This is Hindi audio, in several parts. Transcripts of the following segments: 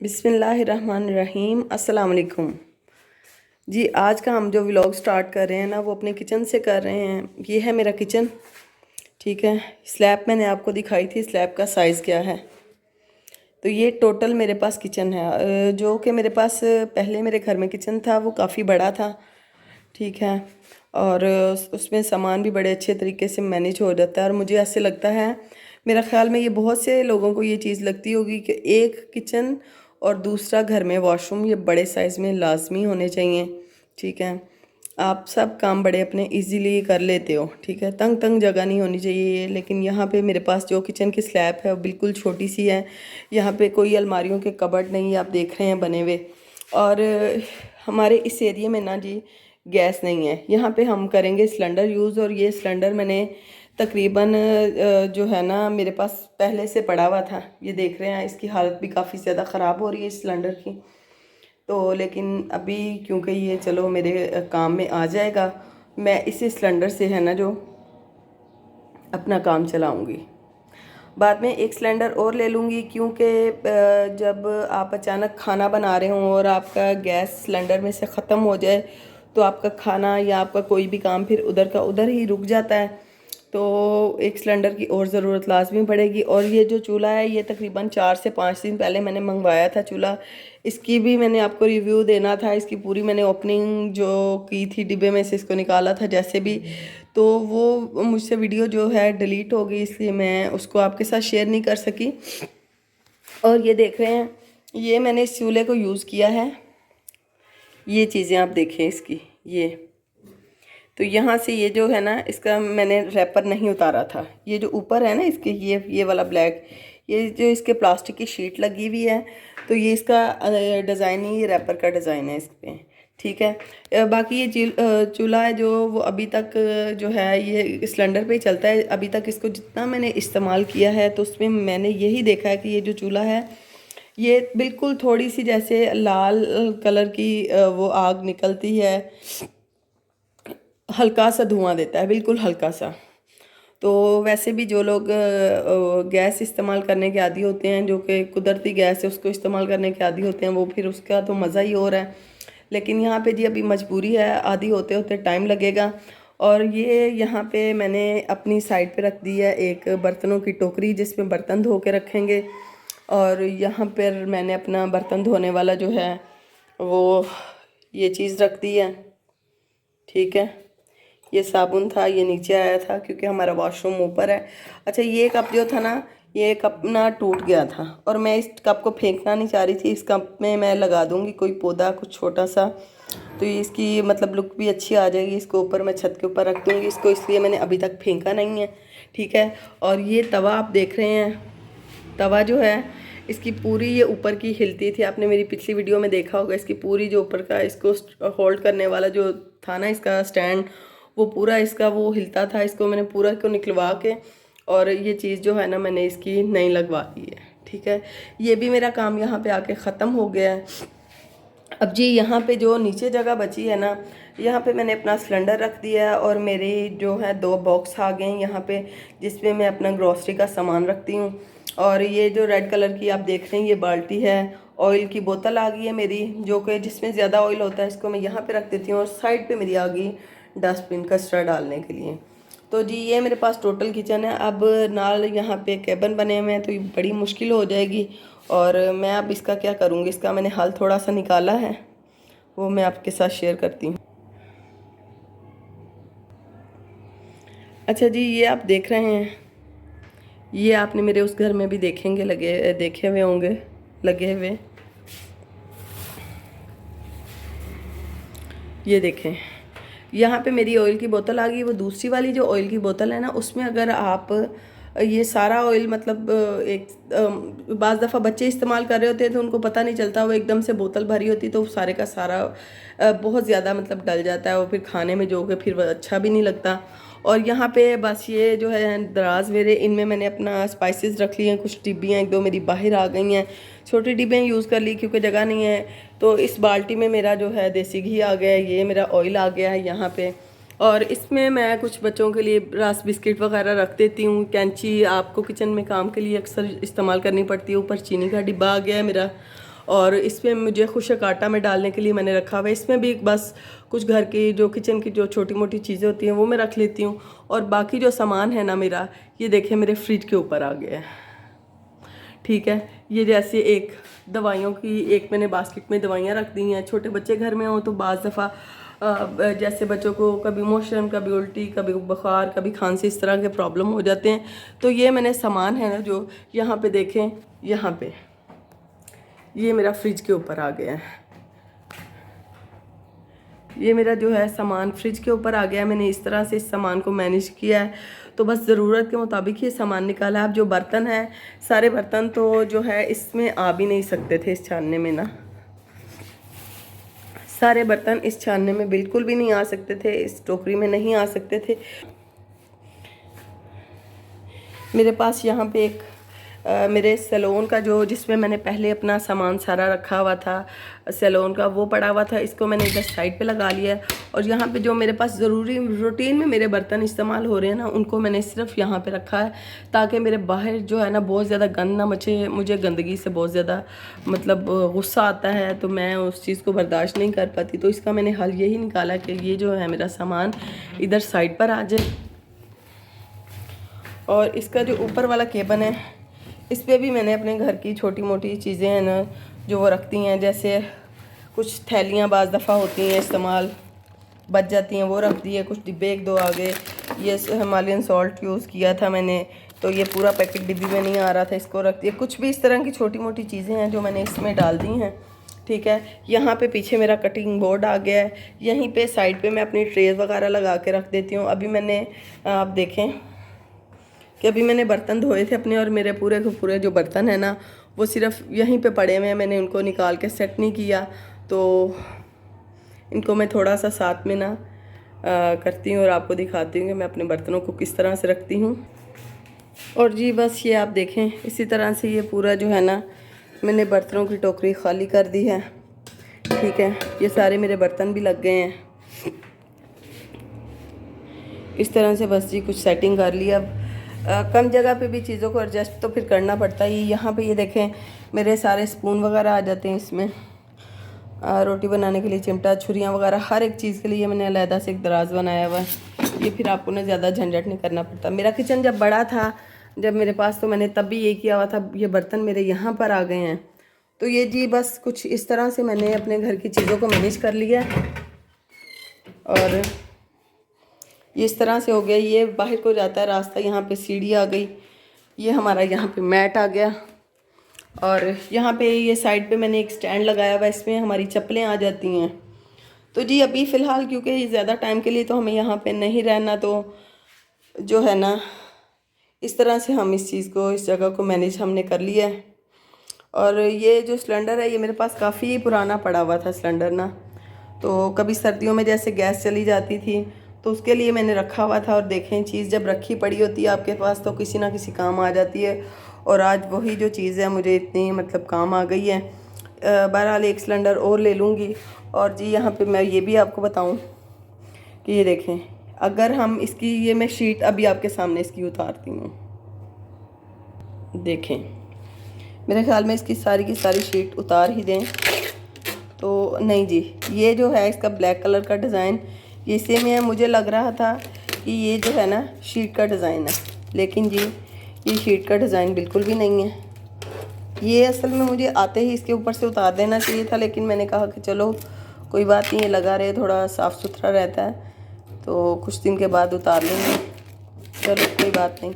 बिस्मिल्लाहिर्रहमानिर्रहीम अस्सलाम वालेकुम जी। आज का हम जो व्लॉग स्टार्ट कर रहे हैं ना वो अपने किचन से कर रहे हैं। ये है मेरा किचन, ठीक है। स्लैब मैंने आपको दिखाई थी, स्लैब का साइज़ क्या है। तो ये टोटल मेरे पास किचन है, जो कि मेरे पास पहले मेरे घर में किचन था वो काफ़ी बड़ा था, ठीक है। और उसमें सामान भी बड़े अच्छे तरीके से मैनेज हो जाता है। और मुझे ऐसे लगता है, मेरा ख्याल में ये बहुत से लोगों को ये चीज़ लगती होगी कि एक किचन और दूसरा घर में वॉशरूम ये बड़े साइज़ में लाजमी होने चाहिए, ठीक है। आप सब काम बड़े अपने इजीली कर लेते हो, ठीक है। तंग तंग जगह नहीं होनी चाहिए। लेकिन यहाँ पे मेरे पास जो किचन की स्लैब है वो बिल्कुल छोटी सी है। यहाँ पे कोई अलमारियों के कबर्ड नहीं, आप देख रहे हैं बने हुए। और हमारे इस एरिया में ना जी गैस नहीं है। यहाँ पे हम करेंगे सिलेंडर यूज़। और ये सिलेंडर मैंने तकरीबन जो है ना मेरे पास पहले से पड़ा हुआ था। ये देख रहे हैं, इसकी हालत भी काफ़ी ज़्यादा ख़राब हो रही है इस सिलेंडर की। तो लेकिन अभी क्योंकि ये चलो मेरे काम में आ जाएगा, मैं इसी सिलेंडर से है ना जो अपना काम चलाऊँगी। बाद में एक सिलेंडर और ले लूँगी, क्योंकि जब आप अचानक खाना बना रहे हों और आपका गैस सिलेंडर में से ख़त्म हो जाए तो आपका खाना या आपका कोई भी काम फिर उधर का उधर ही रुक जाता है। तो एक सिलेंडर की और ज़रूरत लाजमी पड़ेगी। और ये जो चूल्हा है ये तकरीबन 4 से 5 दिन पहले मैंने मंगवाया था चूल्हा। इसकी भी मैंने आपको रिव्यू देना था। इसकी पूरी मैंने ओपनिंग जो की थी, डिब्बे में से इसको निकाला था जैसे भी, तो वो मुझसे वीडियो जो है डिलीट हो गई, इसलिए मैं उसको आपके साथ शेयर नहीं कर सकी। और ये देख रहे हैं, ये मैंने इस चूल्हे को यूज़ किया है। ये चीज़ें आप देखें इसकी, ये तो यहाँ से ये जो है ना इसका मैंने रैपर नहीं उतारा था। ये जो ऊपर है ना इसके, ये वाला ब्लैक, ये जो इसके प्लास्टिक की शीट लगी हुई है, तो ये इसका डिज़ाइन ही, ये रैपर का डिज़ाइन है इस पर, ठीक है। बाकी ये चूल्हा है जो वो अभी तक जो है ये सिलेंडर पे ही चलता है। अभी तक इसको जितना मैंने इस्तेमाल किया है तो उसमें मैंने यही देखा है कि ये जो चूल्हा है ये बिल्कुल थोड़ी सी जैसे लाल कलर की वो आग निकलती है, हल्का सा धुआं देता है, बिल्कुल हल्का सा। तो वैसे भी जो लोग गैस इस्तेमाल करने के आदी होते हैं, जो कि कुदरती गैस है उसको इस्तेमाल करने के आदी होते हैं, वो फिर उसका तो मज़ा ही और है। लेकिन यहाँ पे जी अभी मजबूरी है, आदी होते होते टाइम लगेगा। और ये यहाँ पे मैंने अपनी साइड पे रख दी है एक बर्तनों की टोकरी, जिसमें बर्तन धो के रखेंगे। और यहाँ पर मैंने अपना बर्तन धोने वाला जो है वो ये चीज़ रख दी है, ठीक है। ये साबुन था, ये नीचे आया था क्योंकि हमारा वॉशरूम ऊपर है। अच्छा, ये कप जो था ना, ये कप ना टूट गया था और मैं इस कप को फेंकना नहीं चाह रही थी। इस कप में मैं लगा दूंगी कोई पौधा कुछ छोटा सा, तो ये इसकी मतलब लुक भी अच्छी आ जाएगी। इसको ऊपर मैं छत के ऊपर रख दूंगी इसको, इसलिए मैंने अभी तक फेंका नहीं है, ठीक है। और ये तवा आप देख रहे हैं, तवा जो है इसकी पूरी ये ऊपर की हिलती थी। आपने मेरी पिछली वीडियो में देखा होगा, इसकी पूरी जो ऊपर का इसको होल्ड करने वाला जो था ना इसका स्टैंड, वो पूरा इसका वो हिलता था। इसको मैंने पूरा को निकलवा के और ये चीज़ जो है ना मैंने इसकी नई लगवा दी है, ठीक है। ये भी मेरा काम यहाँ पे आके ख़त्म हो गया है। अब जी यहाँ पे जो नीचे जगह बची है ना, यहाँ पे मैंने अपना सिलेंडर रख दिया है और मेरे जो है 2 बॉक्स आ गए हैं यहाँ पे, जिसमें मैं अपना ग्रॉसरी का सामान रखती हूँ। और ये जो रेड कलर की आप देख रहे हैं ये बाल्टी है। ऑयल की बोतल आ गई है मेरी, जो कि जिसमें ज़्यादा ऑयल होता है इसको मैं यहाँ पे रख देती हूँ। और साइड पे मेरी आ गई डस्टबिन कचरा डालने के लिए। तो जी ये मेरे पास टोटल किचन है। अब नाल यहाँ पे केबिन बने हुए हैं तो ये बड़ी मुश्किल हो जाएगी। और मैं अब इसका क्या करूँगी, इसका मैंने हल थोड़ा सा निकाला है, वो मैं आपके साथ शेयर करती हूँ। अच्छा जी, ये आप देख रहे हैं, ये आपने मेरे उस घर में भी देखे हुए होंगे लगे हुए। ये देखें, यहाँ पे मेरी ऑयल की बोतल आ गई। वो दूसरी वाली जो ऑयल की बोतल है ना, उसमें अगर आप ये सारा ऑयल मतलब एक बाज़ दफ़ा बच्चे इस्तेमाल कर रहे होते हैं तो उनको पता नहीं चलता, वो एकदम से बोतल भरी होती तो सारे का सारा बहुत ज़्यादा मतलब डल जाता है, वो फिर खाने में जो कि फिर वो अच्छा भी नहीं लगता। और यहाँ पे बस ये जो है दराज मेरे, इनमें मैंने अपना स्पाइसेस रख लिए हैं। कुछ डिब्बियाँ एक दो मेरी बाहर आ गई हैं, छोटी डिब्बियाँ यूज़ कर ली क्योंकि जगह नहीं है। तो इस बाल्टी में मेरा जो है देसी घी आ गया है, ये मेरा ऑयल आ गया है यहाँ पे। और इसमें मैं कुछ बच्चों के लिए रस बिस्किट वगैरह रख देती हूँ। कैंची आपको किचन में काम के लिए अक्सर इस्तेमाल करनी पड़ती है। ऊपर चीनी का डिब्बा आ गया है मेरा। और इसमें मुझे खुशक आटा में डालने के लिए मैंने रखा हुआ है। इसमें भी बस कुछ घर की जो किचन की जो छोटी मोटी चीज़ें होती हैं वो मैं रख लेती हूँ। और बाकी जो सामान है ना मेरा, ये देखिए मेरे फ्रिज के ऊपर आ गया है। ठीक है, ये जैसे एक दवाइयों की एक मैंने बास्केट में दवाइयाँ रख दी हैं। छोटे बच्चे घर में हों तो बाज़ दफ़ा जैसे बच्चों को कभी मोशन, कभी उल्टी, कभी बुखार, कभी खांसी, इस तरह के प्रॉब्लम हो जाते हैं। तो ये मैंने सामान है ना जो यहाँ पे देखें, यहाँ पे ये मेरा फ्रिज के ऊपर आ गया है। ये मेरा जो है सामान फ्रिज के ऊपर आ गया है। मैंने इस तरह से इस सामान को मैनेज किया है। तो बस ज़रूरत के मुताबिक ये सामान निकाला। अब जो बर्तन है, सारे बर्तन तो जो है इसमें आ भी नहीं सकते थे इस छानने में ना। सारे बर्तन इस छानने में बिल्कुल भी नहीं आ सकते थे, इस टोकरी में नहीं आ सकते थे। मेरे पास यहाँ पे एक मेरे सैलून का जो जिसमें मैंने पहले अपना सामान सारा रखा हुआ था सैलून का, वो पड़ा हुआ था। इसको मैंने इधर साइड पे लगा लिया है। और यहाँ पे जो मेरे पास ज़रूरी रूटीन में मेरे बर्तन इस्तेमाल हो रहे हैं ना, उनको मैंने सिर्फ यहाँ पे रखा है ताकि मेरे बाहर जो है ना बहुत ज़्यादा गंद ना मचे। मुझे गंदगी से बहुत ज़्यादा मतलब गुस्सा आता है, तो मैं उस चीज़ को बर्दाश्त नहीं कर पाती। तो इसका मैंने हल यही निकाला कि ये जो है मेरा सामान इधर साइड पर आ जाए। और इसका जो ऊपर वाला केबल है, इस पर भी मैंने अपने घर की छोटी मोटी चीज़ें हैं ना जो वो रखती हैं। जैसे कुछ थैलियाँ बाज़ दफ़ा होती हैं इस्तेमाल बच जाती हैं, वो रख दी है। कुछ डिब्बे एक दो आ गए। ये हिमालयन सॉल्ट यूज़ किया था मैंने, तो ये पूरा पैकेट डिब्बी में नहीं आ रहा था, इसको रख दिया। कुछ भी इस तरह की छोटी मोटी चीज़ें हैं जो मैंने इसमें डाल दी हैं। ठीक है, यहाँ पे पीछे मेरा कटिंग बोर्ड आ गया है। यहीं पे साइड पे मैं अपनी ट्रेज वगैरह लगा के रख देती हूँ। अभी मैंने आप देखें कि अभी मैंने बर्तन धोए थे अपने, और मेरे पूरे के पूरे जो बर्तन है ना वो सिर्फ यहीं पे पड़े हुए हैं। मैंने उनको निकाल के सेट नहीं किया, तो इनको मैं थोड़ा सा साथ में ना करती हूँ और आपको दिखाती हूँ कि मैं अपने बर्तनों को किस तरह से रखती हूँ। और जी बस ये आप देखें, इसी तरह से ये पूरा जो है ना मैंने बर्तनों की टोकरी खाली कर दी है। ठीक है, ये सारे मेरे बर्तन भी लग गए हैं इस तरह से। बस जी कुछ सेटिंग कर ली। अब कम जगह पे भी चीज़ों को एडजस्ट तो फिर करना पड़ता है। यहाँ पे ये देखें मेरे सारे स्पून वगैरह आ जाते हैं इसमें। रोटी बनाने के लिए चिमटा, छुरियाँ वगैरह, हर एक चीज़ के लिए मैंने अलहदा से एक दराज बनाया हुआ है। ये फिर आपको ना ज़्यादा झंझट नहीं करना पड़ता। मेरा किचन जब बड़ा था, जब मेरे पास, तो मैंने तब भी ये किया हुआ था। ये बर्तन मेरे यहाँ पर आ गए हैं। तो ये जी बस कुछ इस तरह से मैंने अपने घर की चीज़ों को मैनेज कर लिया। और ये इस तरह से हो गया। ये बाहर को जाता है रास्ता, यहाँ पे सीढ़ी आ गई। ये हमारा यहाँ पे मैट आ गया। और यहाँ पे ये साइड पे मैंने एक स्टैंड लगाया हुआ है, इसमें हमारी चप्पलें आ जाती हैं। तो जी अभी फ़िलहाल क्योंकि ज़्यादा टाइम के लिए तो हमें यहाँ पे नहीं रहना, तो जो है ना इस तरह से हम इस चीज़ को, इस जगह को मैनेज हमने कर लिया है। और ये जो सिलेंडर है ये मेरे पास काफ़ी पुराना पड़ा हुआ था सिलेंडर ना, तो कभी सर्दियों में जैसे गैस चली जाती थी तो उसके लिए मैंने रखा हुआ था। और देखें चीज़ जब रखी पड़ी होती है आपके पास तो किसी ना किसी काम आ जाती है। और आज वही जो चीज़ है मुझे इतनी मतलब काम आ गई है। बहरहाल एक सिलेंडर और ले लूँगी। और जी यहाँ पे मैं ये भी आपको बताऊँ कि ये देखें, अगर हम इसकी, ये मैं शीट अभी आपके सामने इसकी उतारती हूँ, देखें मेरे ख्याल में इसकी सारी की सारी शीट उतार ही दें। तो नहीं जी, ये जो है इसका ब्लैक कलर का डिज़ाइन ये इसी में है। मुझे लग रहा था कि ये जो है ना शीट का डिज़ाइन है, लेकिन जी ये शीट का डिज़ाइन बिल्कुल भी नहीं है। ये असल में मुझे आते ही इसके ऊपर से उतार देना चाहिए था, लेकिन मैंने कहा कि चलो कोई बात नहीं, ये लगा रहे, थोड़ा साफ़ सुथरा रहता है, तो कुछ दिन के बाद उतार लेंगे, चलो कोई बात नहीं।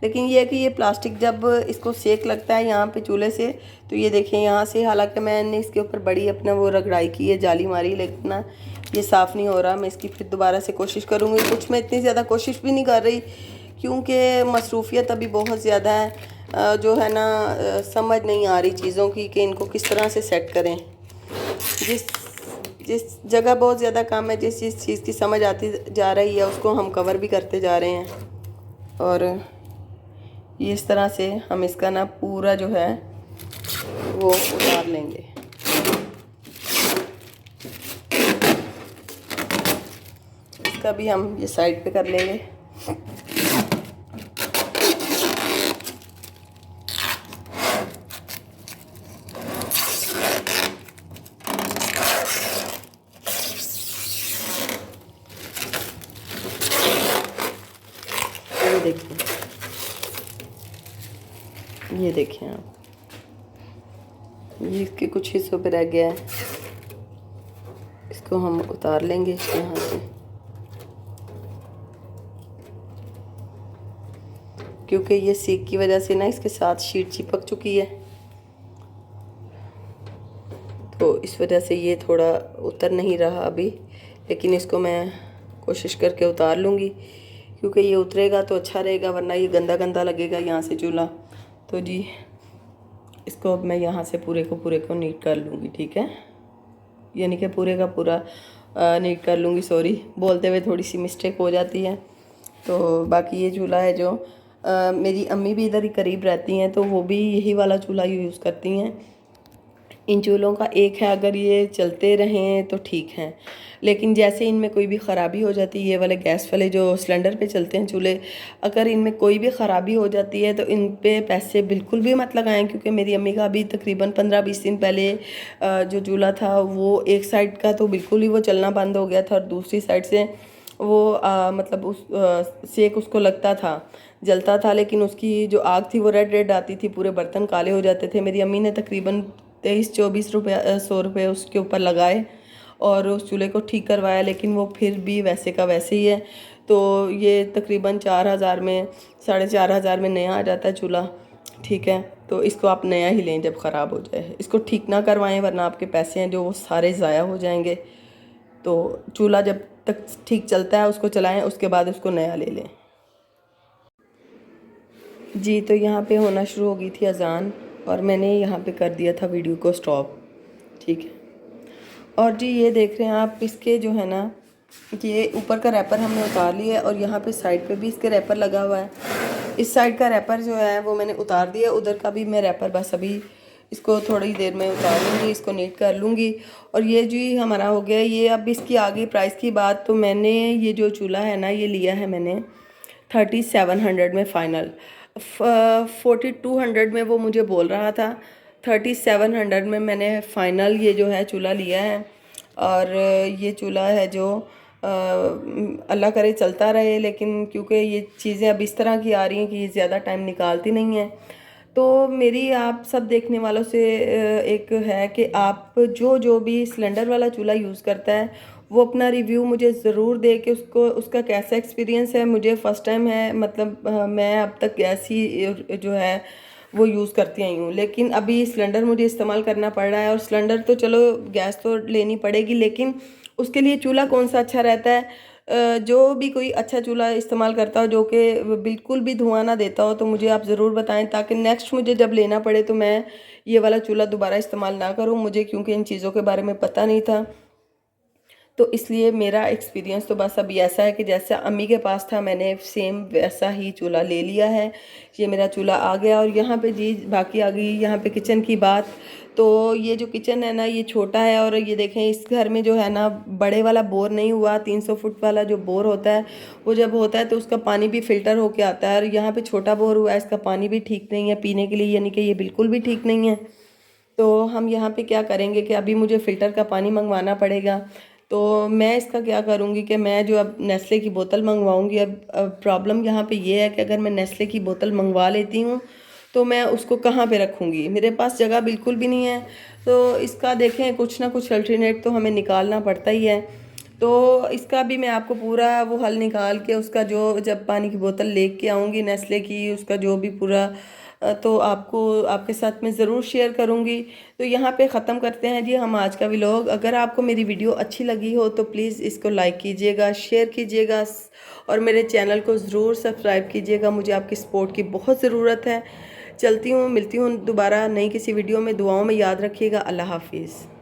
लेकिन ये है कि ये प्लास्टिक जब इसको सेक लगता है यहाँ पे चूल्हे से, तो ये देखें यहाँ से, हालांकि मैंने इसके ऊपर बड़ी अपना वो रगड़ाई की है, जाली मारी, लेकिन ना ये साफ़ नहीं हो रहा। मैं इसकी फिर दोबारा से कोशिश करूँगी। कुछ मैं इतनी ज़्यादा कोशिश भी नहीं कर रही क्योंकि मसरूफियत अभी बहुत ज़्यादा है, जो है ना समझ नहीं आ रही चीज़ों की कि इनको किस तरह से सेट करें। जिस जगह बहुत ज़्यादा काम है, जिस चीज़ की समझ आती जा रही है उसको हम कवर भी करते जा रहे हैं। और ये इस तरह से हम इसका ना पूरा जो है वो उतार लेंगे। इसका भी हम ये साइड पे कर लेंगे। ये देखें आप, ये इसके कुछ हिस्सों पे रह गया है, इसको हम उतार लेंगे यहाँ से, क्योंकि ये सीक की वजह से ना इसके साथ शीट चिपक चुकी है, तो इस वजह से ये थोड़ा उतर नहीं रहा अभी, लेकिन इसको मैं कोशिश करके उतार लूँगी, क्योंकि ये उतरेगा तो अच्छा रहेगा, वरना ये गंदा गंदा लगेगा यहाँ से चूल्हा। तो जी इसको अब मैं यहाँ से पूरे को नीट कर लूँगी, ठीक है, यानी कि पूरे का पूरा नीट कर लूँगी। सॉरी, बोलते हुए थोड़ी सी मिस्टेक हो जाती है। तो बाकी ये चूल्हा है जो मेरी अम्मी भी इधर ही करीब रहती हैं, तो वो भी यही वाला चूल्हा यूज़ करती हैं। इन चूल्हों का एक है, अगर ये चलते रहें तो ठीक है, लेकिन जैसे इनमें कोई भी ख़राबी हो जाती है, ये वाले गैस वाले जो सिलेंडर पे चलते हैं चूल्हे, अगर इनमें कोई भी ख़राबी हो जाती है तो इन पे पैसे बिल्कुल भी मत लगाएं, क्योंकि मेरी अम्मी का अभी तकरीबन 15-20 दिन पहले जो चूल्हा था वो एक साइड का तो बिल्कुल ही वो चलना बंद हो गया था, और दूसरी साइड से वो मतलब उस सेक उसको लगता था, जलता था, लेकिन उसकी जो आग थी वो रेड रेड आती थी, पूरे बर्तन काले हो जाते थे। मेरी अम्मी ने तकरीबन 23-24 रुपये 100 रुपये उसके ऊपर लगाए और उस चूल्हे को ठीक करवाया, लेकिन वो फिर भी वैसे का वैसे ही है। तो ये तकरीबन 4000 में 4500 में नया आ जाता है चूल्हा, ठीक है। तो इसको आप नया ही लें जब ख़राब हो जाए, इसको ठीक ना करवाएं, वरना आपके पैसे हैं जो वो सारे ज़ाया हो जाएंगे। तो चूल्हा जब तक ठीक चलता है उसको चलाएं, उसके बाद उसको नया ले लें। जी तो यहाँ पे होना शुरू हो गई थी अज़ान, और मैंने यहाँ पे कर दिया था वीडियो को स्टॉप, ठीक है। और जी ये देख रहे हैं आप, इसके जो है ना, ये ऊपर का रैपर हमने उतार लिया है, और यहाँ पे साइड पे भी इसके रैपर लगा हुआ है। इस साइड का रैपर जो है वो मैंने उतार दिया, उधर का भी मैं रैपर बस अभी इसको थोड़ी देर में उतार लूँगी, इसको नीट कर लूँगी। और ये जी हमारा हो गया ये। अब इसकी आगे प्राइस की बात, तो मैंने ये जो चूल्हा है ना, ये लिया है मैंने 3700 में फ़ाइनल। 4200 में वो मुझे बोल रहा था, 3700 में मैंने फ़ाइनल ये जो है चूल्हा लिया है। और ये चूल्हा है जो अल्लाह करे चलता रहे, लेकिन क्योंकि ये चीज़ें अब इस तरह की आ रही हैं कि ये ज़्यादा टाइम निकालती नहीं है। तो मेरी आप सब देखने वालों से एक है कि आप जो भी सिलेंडर वाला चूल्हा यूज़ करता है वो अपना रिव्यू मुझे ज़रूर दे कि उसका कैसा एक्सपीरियंस है। मुझे फ़र्स्ट टाइम है, मतलब मैं अब तक गैस ही जो है वो यूज़ करती आई हूँ, लेकिन अभी सिलेंडर मुझे इस्तेमाल करना पड़ रहा है। और सिलेंडर तो चलो, गैस तो लेनी पड़ेगी, लेकिन उसके लिए चूल्हा कौन सा अच्छा रहता है। जो भी कोई अच्छा चूल्हा इस्तेमाल करता हो जो कि बिल्कुल भी धुआं ना देता हो, तो मुझे आप ज़रूर बताएं, ताकि नेक्स्ट मुझे जब लेना पड़े तो मैं ये वाला चूल्हा दोबारा इस्तेमाल ना करूं। मुझे क्योंकि इन चीज़ों के बारे में पता नहीं था, तो इसलिए मेरा एक्सपीरियंस तो बस अभी ऐसा है कि जैसा अम्मी के पास था मैंने सेम वैसा ही चूल्हा ले लिया है। ये मेरा चूल्हा आ गया। और यहाँ पे जी बाकी आ गई यहाँ पे किचन की बात। तो ये जो किचन है ना, ये छोटा है, और ये देखें इस घर में जो है ना, बड़े वाला बोर नहीं हुआ। 300 फुट वाला जो बोर होता है वो जब होता है तो उसका पानी भी फ़िल्टर होके आता है, और यहाँ पे छोटा बोर हुआ है, इसका पानी भी ठीक नहीं है पीने के लिए, यानी कि ये बिल्कुल भी ठीक नहीं है। तो हम यहाँ पे क्या करेंगे कि अभी मुझे फ़िल्टर का पानी मंगवाना पड़ेगा। तो मैं इसका क्या करूँगी कि मैं जो अब नेस्ले की बोतल मंगवाऊँगी। अब प्रॉब्लम यहाँ पे ये है कि अगर मैं नेस्ले की बोतल मंगवा लेती हूँ तो मैं उसको कहाँ पे रखूँगी, मेरे पास जगह बिल्कुल भी नहीं है। तो इसका देखें कुछ ना कुछ अल्टरनेट तो हमें निकालना पड़ता ही है। तो इसका भी मैं आपको पूरा वो हल निकाल के, उसका जो जब पानी की बोतल लेके आऊँगी नेस्ले की, उसका जो भी पूरा तो आपको आपके साथ मैं ज़रूर शेयर करूँगी। तो यहाँ पे ख़त्म करते हैं जी हम आज का व्लॉग। अगर आपको मेरी वीडियो अच्छी लगी हो तो प्लीज़ इसको लाइक कीजिएगा, शेयर कीजिएगा, और मेरे चैनल को ज़रूर सब्सक्राइब कीजिएगा। मुझे आपकी सपोर्ट की बहुत ज़रूरत है। चलती हूँ, मिलती हूँ दोबारा नई किसी वीडियो में। दुआओं में याद रखिएगा। अल्लाह हाफिज़।